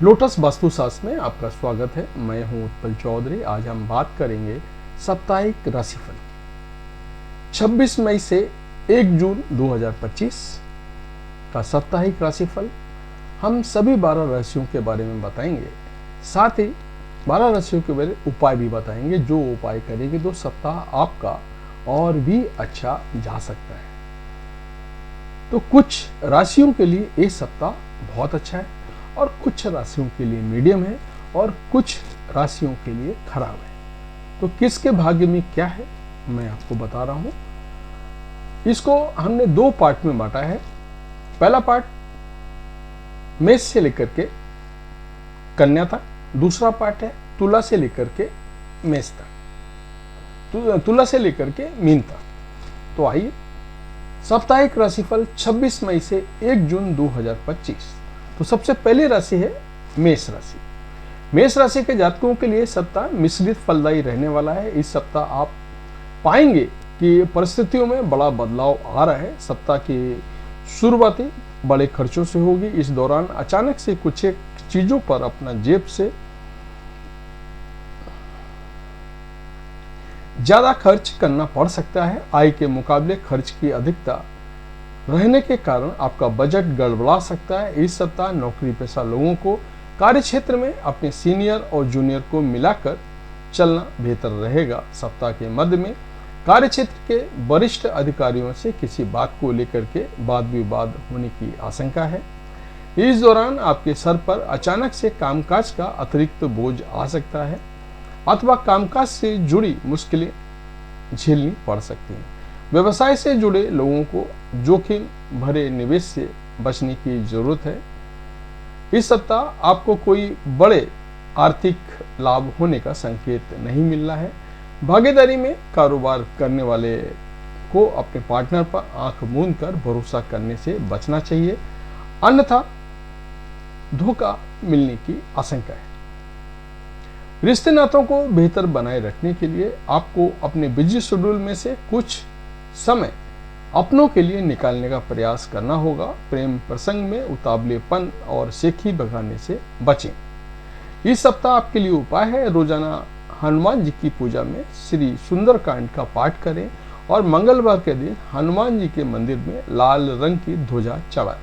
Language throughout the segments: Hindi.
लोटस वास्तुशास्त्र में आपका स्वागत है। मैं हूं उत्पल चौधरी। आज हम बात करेंगे साप्ताहिक राशिफल 26 मई से 1 जून 2025 का साप्ताहिक राशिफल। हम सभी 12 राशियों के बारे में बताएंगे, साथ ही 12 राशियों के बारे में उपाय भी बताएंगे। जो उपाय करेंगे तो सप्ताह आपका और भी अच्छा जा सकता है। तो कुछ राशियों के लिए ये सप्ताह बहुत अच्छा है और कुछ राशियों के लिए मीडियम है और कुछ राशियों के लिए खराब है। तो किसके भाग्य में क्या है मैं आपको बता रहा हूं। इसको हमने 2 पार्ट में बांटा है। पहला पार्ट मेष से लेकर के कन्या तक, दूसरा पार्ट है तुला से लेकर के मेष तक, तुला से लेकर के मीन तक। तो आइए साप्ताहिक राशिफल 26 मई से 1 जून 2025। तो सबसे पहली राशि है मेष राशि। मेष राशि के जातकों के लिए सप्ताह मिश्रित फलदायी रहने वाला है। इस सप्ताह आप पाएंगे कि परिस्थितियों में बड़ा बदलाव आ रहा है। सप्ताह की शुरुआती बड़े खर्चों से होगी। इस दौरान अचानक से कुछ एक चीजों पर अपना जेब से ज्यादा खर्च करना पड़ सकता है। आय के मुकाबले खर्च की अधिकता रहने के कारण आपका बजट गड़बड़ा सकता है। इस सप्ताह नौकरी पेशा लोगों को कार्य क्षेत्र में अपने सीनियर और जूनियर को मिलाकर चलना बेहतर रहेगा। सप्ताह के मध्य में कार्य क्षेत्र के वरिष्ठ अधिकारियों से किसी बात को लेकर के वाद विवाद होने की आशंका है। इस दौरान आपके सर पर अचानक से कामकाज का अतिरिक्त बोझ आ सकता है अथवा कामकाज से जुड़ी मुश्किलें झेलनी पड़ सकती हैं। व्यवसाय से जुड़े लोगों को जोखिम भरे निवेश से बचने की जरूरत है। इस सप्ताह आपको कोई बड़े आर्थिक लाभ होने का संकेत नहीं मिल रहा है। भागीदारी में कारोबार करने वाले को अपने पार्टनर पर आंख मूंद कर भरोसा करने से बचना चाहिए, अन्यथा धोखा मिलने की आशंका है। रिश्ते नातों को बेहतर बनाए रखने के लिए आपको अपने बिजी शेड्यूल में से कुछ समय अपनों के लिए निकालने का प्रयास करना होगा। प्रेम प्रसंग में उतावलेपन और शेखी बगाने से बचें। इस सप्ताह आपके लिए उपाय है रोजाना हनुमान जी की पूजा में श्री सुंदरकांड का पाठ करें और मंगलवार के दिन हनुमान जी के मंदिर में लाल रंग की ध्वजा चढ़ाएं।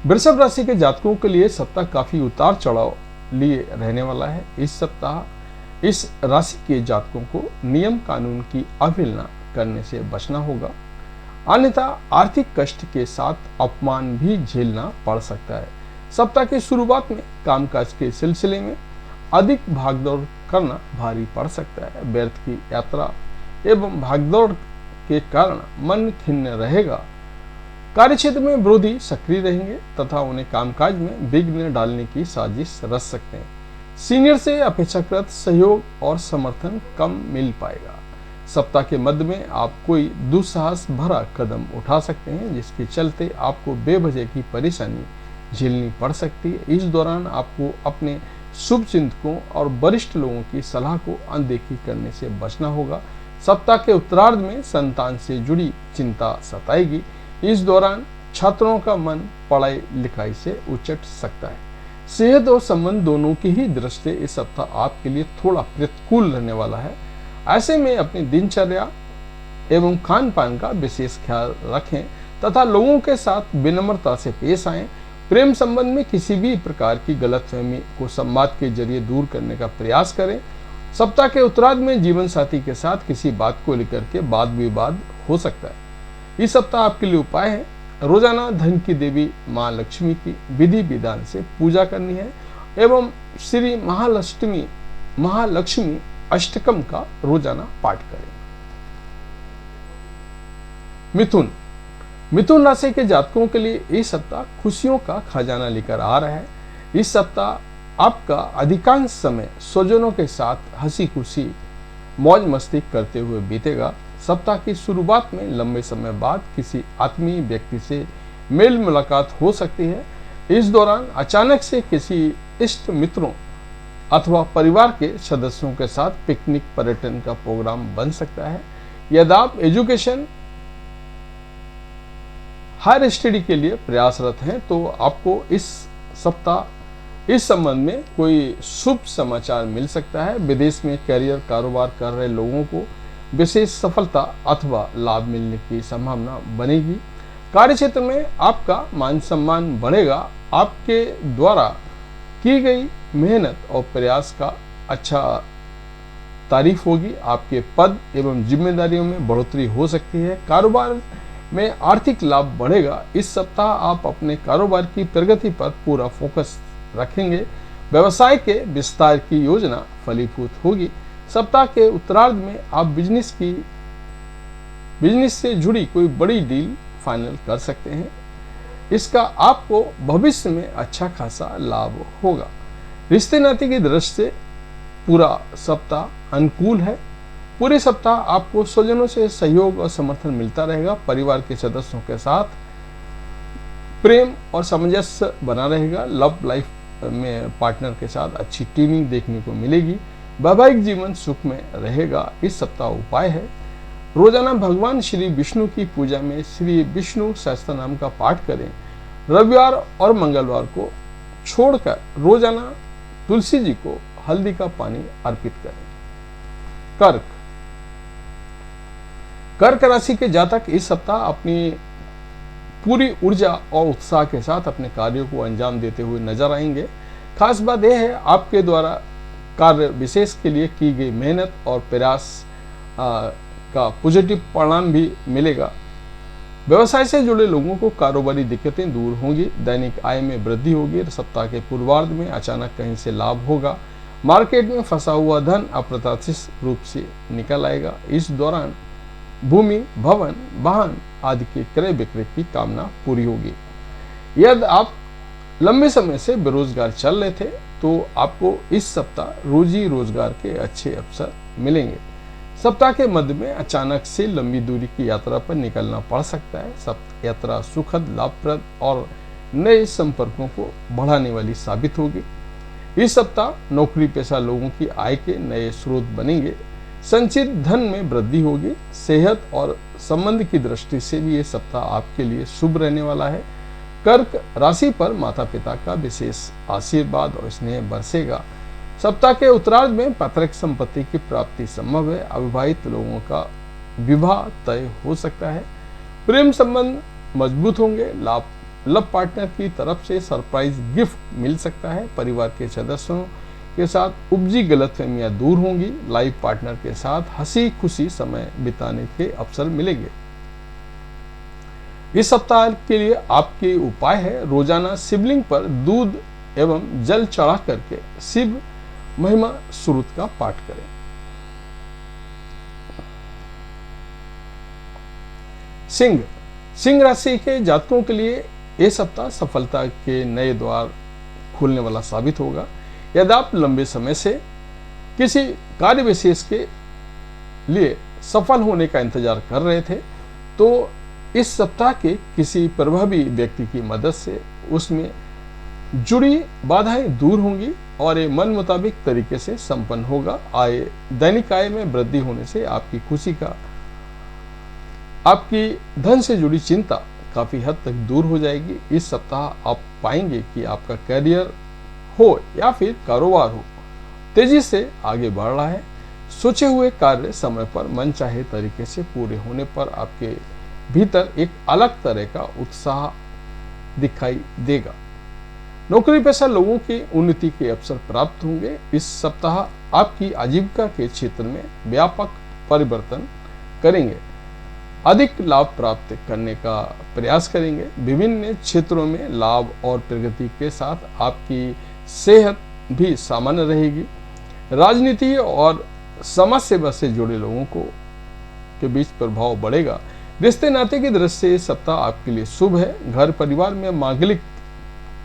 वृषभ राशि के जातकों के लिए सप्ताह काफी उतार चढ़ाव लिए रहने वाला है। इस सप्ताह इस राशि के जातकों को नियम कानून की अवहेलना करने से बचना होगा, अन्यथा आर्थिक कष्ट के साथ अपमान भी झेलना पड़ सकता है। सप्ताह की शुरुआत में कामकाज के सिलसिले में अधिक भागदौड़ करना भारी पड़ सकता है। व्यर्थ की यात्रा एवं भागदौड़ के कारण मन खिन्न रहेगा। कार्यक्षेत्र में विरोधी सक्रिय रहेंगे तथा उन्हें कामकाज में विघ्न डालने की साजिश रच सकते हैं। सीनियर से अपेक्षाकृत सहयोग और समर्थन कम मिल पाएगा। सप्ताह के मध्य में आप कोई दुस्साहस भरा कदम उठा सकते हैं, जिसके चलते आपको बेवजह की परेशानी झेलनी पड़ सकती है। इस दौरान आपको अपने शुभ चिंतकों और वरिष्ठ लोगों की सलाह को अनदेखी करने से बचना होगा। सप्ताह के उत्तरार्ध में संतान से जुड़ी चिंता सताएगी। इस दौरान छात्रों का मन पढ़ाई लिखाई से उचट सकता है। सेहत और संबंध दोनों की ही दृष्टि इस सप्ताह आपके लिए थोड़ा प्रतिकूल रहने वाला है। ऐसे में अपनी दिनचर्या एवं खान पान का विशेष ख्याल रखें तथा लोगों के साथ विनम्रता से पेश आएं। प्रेम संबंध में किसी भी प्रकार की गलतफहमी को संवाद के जरिए दूर करने का प्रयास करें। सप्ताह के उत्तरार्ध में जीवन साथी के साथ किसी बात को लेकर के वाद विवाद हो सकता है। इस सप्ताह आपके लिए उपाय है रोजाना धन की देवी माँ लक्ष्मी की विधि विधान से पूजा करनी है एवं श्री महालक्ष्मी अष्टकम का रोजाना पाठ करें। मिथुन राशि के जातकों के लिए इस सप्ताह खुशियों का खजाना लेकर आ रहा है। इस सप्ताह आपका अधिकांश समय स्वजनों के साथ हंसी खुशी मौज मस्ती करते हुए बीतेगा। सप्ताह की शुरुआत में लंबे समय बाद किसी आत्मीय व्यक्ति से मेल मुलाकात हो सकती है। इस दौरान अचानक से किसी इष्ट मित्रों अथवा परिवार के सदस्यों के साथ पिकनिक पर्यटन का प्रोग्राम बन सकता है। यदि आप एजुकेशन हायर स्टडी के लिए प्रयासरत हैं तो आपको इस सप्ताह इस संबंध में कोई शुभ समाचार मिल सकता है। विदेश में करियर कारोबार कर रहे लोगों को विशेष सफलता अथवा लाभ मिलने की संभावना बनेगी। कार्य क्षेत्र में आपका मान सम्मान बढ़ेगा। आपके द्वारा की गई मेहनत और प्रयास का अच्छा तारीफ होगी। आपके पद एवं जिम्मेदारियों में बढ़ोतरी हो सकती है। कारोबार में आर्थिक लाभ बढ़ेगा। इस सप्ताह आप अपने कारोबार की प्रगति पर पूरा फोकस रखेंगे। व्यवसाय के विस्तार की योजना फलीभूत होगी। सप्ताह के उत्तरार्ध में आप बिजनेस से जुड़ी कोई बड़ी डील फाइनल कर सकते हैं। इसका आपको भविष्य में अच्छा खासा लाभ होगा। रिश्ते नाते की दृष्टि से पूरा सप्ताह अनुकूल है। पूरे सप्ताह आपको स्वजनों से सहयोग और समर्थन मिलता रहेगा। परिवार के सदस्यों के साथ प्रेम और सामंजस्य बना रहेगा। लव लाइफ में पार्टनर के साथ अच्छी ट्यूनिंग देखने को मिलेगी। वैवाहिक जीवन सुख में रहेगा। इस सप्ताह उपाय है, रोजाना भगवान श्री विष्णु की पूजा में श्री विष्णु सहस्त्र नाम का पाठ करें। रविवार और मंगलवार को छोड़कर रोजाना तुलसी जी को हल्दी का पानी अर्पित करें। कर्क राशि के जातक इस सप्ताह अपनी पूरी ऊर्जा और उत्साह के साथ अपने कार्यों को अंजाम देते हुए नजर आएंगे। खास बात यह है, आपके द्वारा कार्य विशेष के लिए की गई मेहनत और प्रयास का पॉजिटिव परिणाम भी मिलेगा। व्यवसाय से जुड़े लोगों को कारोबारी दिक्कतें दूर होंगी। दैनिक आय में वृद्धि होगी। सप्ताह के पूर्वार्ध में अचानक कहीं से लाभ होगा। मार्केट में फंसा हुआ धन अप्रत्याशित रूप से निकल आएगा। इस दौरान भूमि, भवन, वाहन आदि के क्रय विक्रय की कामना पूरी होगी। यदि आप लंबे समय से बेरोजगार चल रहे थे तो आपको इस सप्ताह रोजी रोजगार के अच्छे अवसर मिलेंगे। सप्ताह के मध्य में अचानक से लंबी दूरी की यात्रा पर निकलना पड़ सकता है। सब यात्रा सुखद, लाभप्रद और नए संपर्कों को बढ़ाने वाली साबित होगी। इस सप्ताह नौकरी पेशा लोगों की आय के नए स्रोत बनेंगे। संचित धन में वृद्धि होगी। सेहत और संबंध की दृष्टि से भी ये सप्ताह आपके लिए शुभ रहने वाला है। कर्क राशि पर माता पिता का विशेष आशीर्वाद और स्नेह बरसेगा। सप्ताह के उत्तरार्ध में पैतृक संपत्ति की प्राप्ति संभव है। अविवाहित लोगों का विवाह तय हो सकता है। प्रेम संबंध मजबूत होंगे। लव पार्टनर की तरफ से सरप्राइज गिफ्ट मिल सकता है। परिवार के सदस्यों के साथ उपजी गलतफहमियां दूर होंगी। लाइफ पार्टनर के साथ हंसी खुशी समय बिताने के अवसर मिलेंगे। इस सप्ताह के लिए आपके उपाय है, रोजाना शिवलिंग पर दूध एवं जल चढ़ा करके शिव महिमा सुरुत का पाठ करें। सिंह राशि के जातकों के लिए यह सप्ताह सफलता के नए द्वार खुलने वाला साबित होगा। यदि आप लंबे समय से किसी कार्य विशेष के लिए सफल होने का इंतजार कर रहे थे तो इस सप्ताह के किसी प्रभावी व्यक्ति की मदद से उसमें जुड़ी बाधाएं दूर होंगी और ये मन मुताबिक तरीके से संपन्न होगा। दैनिक आय में वृद्धि होने से आपकी धन से जुड़ी चिंता काफी हद तक दूर हो जाएगी। इस सप्ताह आप पाएंगे कि आपका करियर हो या फिर कारोबार हो, तेजी से आगे बढ़ रहा है। सोचे हुए कार्य समय पर मनचाहे तरीके से पूरे होने पर आपके भीतर एक अलग तरह का उत्साह दिखाई देगा। नौकरी पेशा लोगों की उन्नति के अवसर प्राप्त होंगे। इस सप्ताह आपकी आजीविका के क्षेत्र में व्यापक परिवर्तन करेंगे। अधिक लाभ प्राप्त करने का प्रयास करेंगे। विभिन्न क्षेत्रों में लाभ और प्रगति के साथ आपकी सेहत भी सामान्य रहेगी। राजनीति और समाज सेवा से जुड़े लोगों के बीच प्रभाव बढ़ेगा। रिश्ते नाते की दृष्टि से सप्ताह आपके लिए शुभ है। घर परिवार में मांगलिक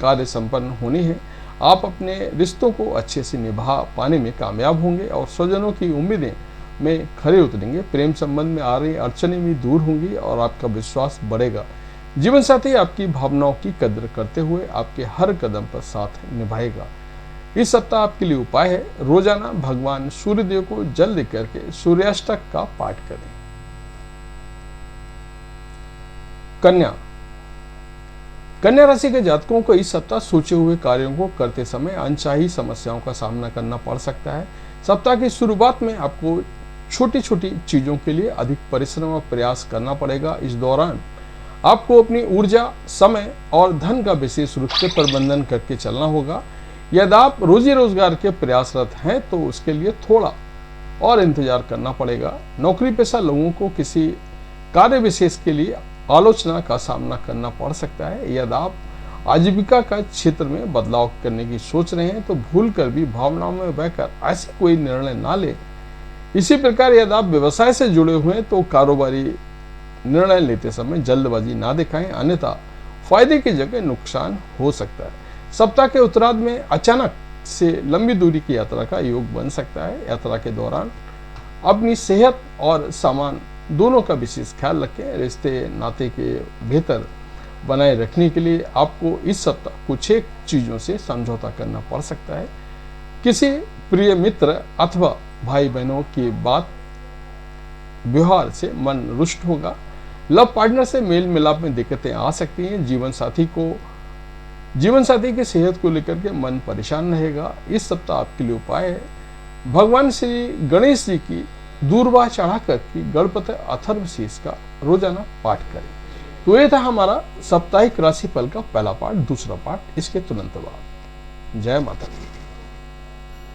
कार्य संपन्न होने हैं। आप अपने रिश्तों को अच्छे से निभा पाने में कामयाब होंगे और स्वजनों की उम्मीदें में खरे उतरेंगे। प्रेम संबंध में आ रही अड़चनें भी दूर होंगी और आपका विश्वास बढ़ेगा। जीवन साथी आपकी भावनाओं की कद्र करते हुए आपके हर कदम पर साथ निभाएगा। इस सप्ताह आपके लिए उपाय है, रोजाना भगवान सूर्यदेव को जल दे करके सूर्याष्टक का पाठ करें। कन्या राशि के जातकों को इस सप्ताह सोचे हुए कार्यों को करते समय अनचाही समस्याओं का सामना करना पड़ सकता है। सप्ताह की शुरुआत में आपको छोटी छोटी चीजों के लिए अधिक परिश्रम और प्रयास करना पड़ेगा। इस दौरान आपको अपनी ऊर्जा, समय और धन का विशेष रूप से प्रबंधन करके चलना होगा। यदि आप रोजी रोजगार के प्रयासरत हैं तो उसके लिए थोड़ा और इंतजार करना पड़ेगा। नौकरी पेशा लोगों को किसी कार्य विशेष के लिए आलोचना का सामना करना पड़ सकता है। यदि आप आजीविका का क्षेत्र में बदलाव करने की सोच रहे हैं तो भूलकर भी भावनाओं में बहकर ऐसे कोई निर्णय ना ले। इसी प्रकार यदि आप व्यवसाय से जुड़े हुए हैं तो कारोबारी निर्णय लेते समय जल्दबाजी ना दिखाएं, अन्यथा फायदे की जगह नुकसान हो सकता है। सप्ताह के उत्तरार्ध में अचानक से लंबी दूरी की यात्रा का योग बन सकता है। यात्रा के दौरान अपनी सेहत और सामान दोनों का विशेष ख्याल रखें। रिश्ते नाते के बेहतर बनाए रखने के लिए आपको इस सप्ताह कुछ एक चीजों से समझौता करना पड़ सकता है। किसी प्रिय मित्र अथवा भाई बहनों की बात व्यवहार से मन रुष्ट होगा। लव पार्टनर से मेल मिलाप में दिक्कतें आ सकती हैं। जीवन साथी की सेहत को लेकर के मन परेशान रहेगा। इस सप्ताह आपके लिए उपाय है, भगवान श्री गणेश जी की दूर्वा चढ़ा कर की गणपति अथर्वशीर्ष का रोजाना पाठ करें। तो ये था हमारा साप्ताहिक राशिफल का पहला पाठ। दूसरा पाठ इसके तुरंत बाद। जय माता दी।